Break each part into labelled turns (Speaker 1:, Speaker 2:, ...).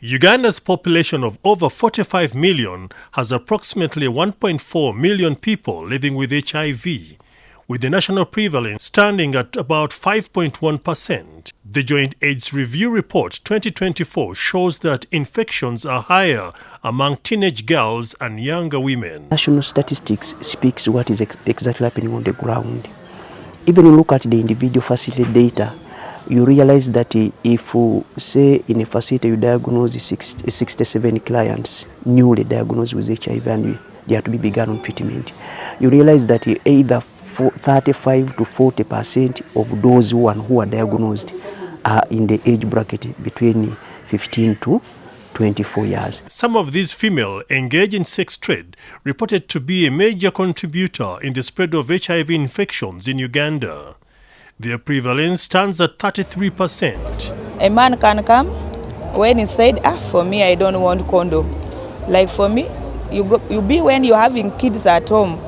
Speaker 1: Uganda's population of over 45 million has approximately 1.4 million people living with HIV, with the national prevalence standing at about 5.1%. The Joint AIDS Review Report 2024 shows that infections are higher among teenage girls and younger women.
Speaker 2: National statistics speaks what is exactly happening on the ground. Even you look at the individual facility data, you realize that if, say, in a facility you diagnose 67 clients newly diagnosed with HIV and they have to be begun on treatment, you realize that either 35 to 40% of those who are diagnosed are in the age bracket between 15 to 24 years.
Speaker 1: Some of these female engaged in sex trade reported to be a major contributor in the spread of HIV infections in Uganda. Their prevalence stands at 33%.
Speaker 3: A man can come when he said, for me, I don't want condom. Like for me, you be when you're having kids at home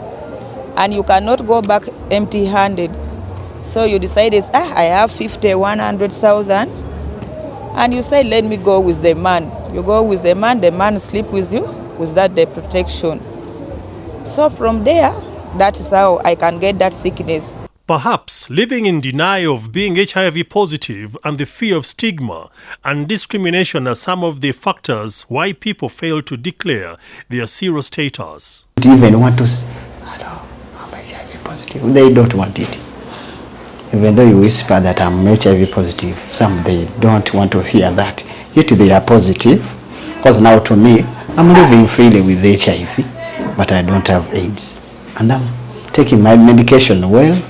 Speaker 3: and you cannot go back empty-handed. So you decided, I have 50, 100,000. And you say, let me go with the man. You go with the man sleep with you, with that the protection. So from there, that is how I can get that sickness.
Speaker 1: Perhaps living in denial of being HIV positive and the fear of stigma and discrimination are some of the factors why people fail to declare their serostatus.
Speaker 2: Do you even want to say, hello, I'm HIV positive? They don't want it. Even though you whisper that I'm HIV positive, some they don't want to hear that. Yet they are positive. Because now to me, I'm living freely with HIV, but I don't have AIDS. And I'm taking my medication well.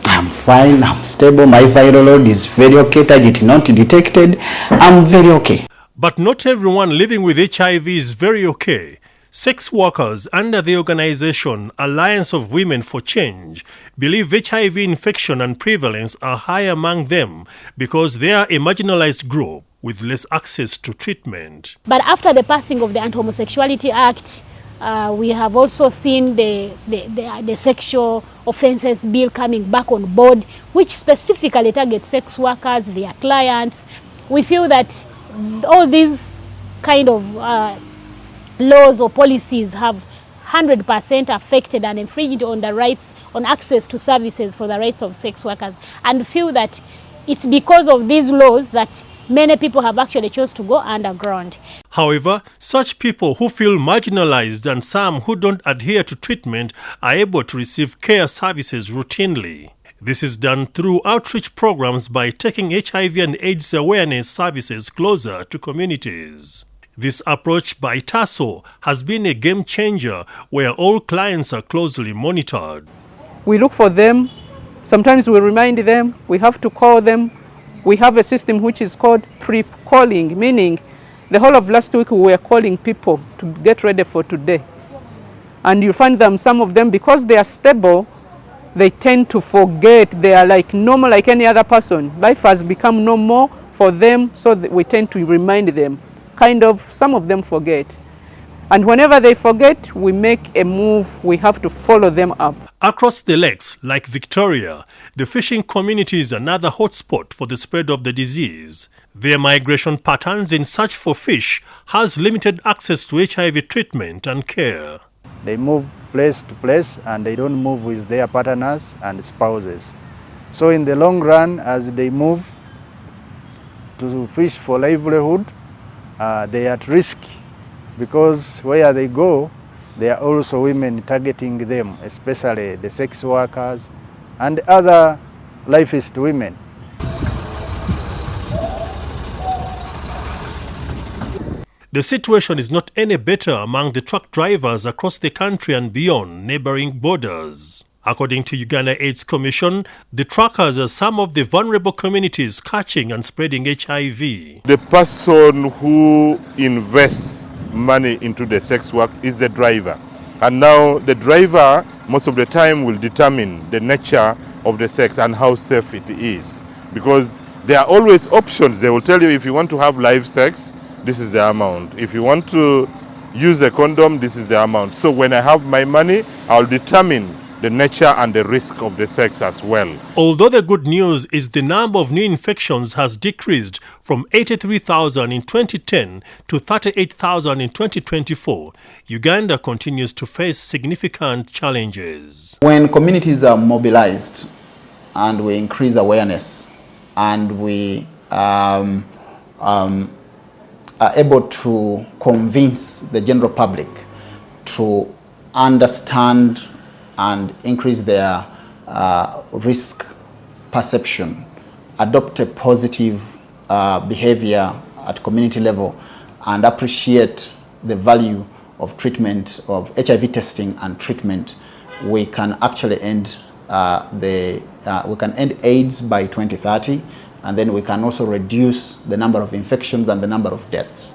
Speaker 2: I'm fine, I'm stable, my viral load is very okay, target not detected, I'm very okay.
Speaker 1: But not everyone living with HIV is very okay. Sex workers under the organization Alliance of Women for Change believe HIV infection and prevalence are high among them because they are a marginalized group with less access to treatment.
Speaker 4: But after the passing of the Anti-Homosexuality Act, we have also seen the sexual offences bill coming back on board, which specifically targets sex workers, their clients. We feel that all these kind of laws or policies have 100% affected and infringed on the rights, on access to services for the rights of sex workers, and feel that it's because of these laws that many people have actually chosen to go underground.
Speaker 1: However, such people who feel marginalized and some who don't adhere to treatment are able to receive care services routinely. This is done through outreach programs by taking HIV and AIDS awareness services closer to communities. This approach by TASO has been a game changer where all clients are closely monitored.
Speaker 5: We look for them, sometimes we remind them, we have to call them. We have a system which is called pre-calling, meaning the whole of last week we were calling people to get ready for today. And you find them, some of them, because they are stable, they tend to forget. They are like normal, like any other person. Life has become normal for them, so that we tend to remind them. Kind of, some of them forget. And whenever they forget, we make a move, we have to follow them up.
Speaker 1: Across the lakes, like Victoria, the fishing community is another hotspot for the spread of the disease. Their migration patterns in search for fish has limited access to HIV treatment and care.
Speaker 6: They move place to place and they don't move with their partners and spouses. So in the long run, as they move to fish for livelihood, they are at risk, because where they go, there are also women targeting them, especially the sex workers and other lifeist women.
Speaker 1: The situation is not any better among the truck drivers across the country and beyond neighboring borders. According to Uganda AIDS Commission, the truckers are some of the vulnerable communities catching and spreading HIV.
Speaker 7: The person who invests money into the sex work is the driver. And now the driver most of the time will determine the nature of the sex and how safe it is. Because there are always options. They will tell you, if you want to have live sex, this is the amount. If you want to use a condom, this is the amount. So when I have my money, I'll determine the nature and the risk of the sex as well.
Speaker 1: Although the good news is the number of new infections has decreased from 83,000 in 2010 to 38,000 in 2024, Uganda continues to face significant challenges.
Speaker 8: When communities are mobilized and we increase awareness and we are able to convince the general public to understand and increase their risk perception, adopt a positive behavior at community level, and appreciate the value of treatment, of HIV testing and treatment, we can actually end AIDS by 2030, and then we can also reduce the number of infections and the number of deaths.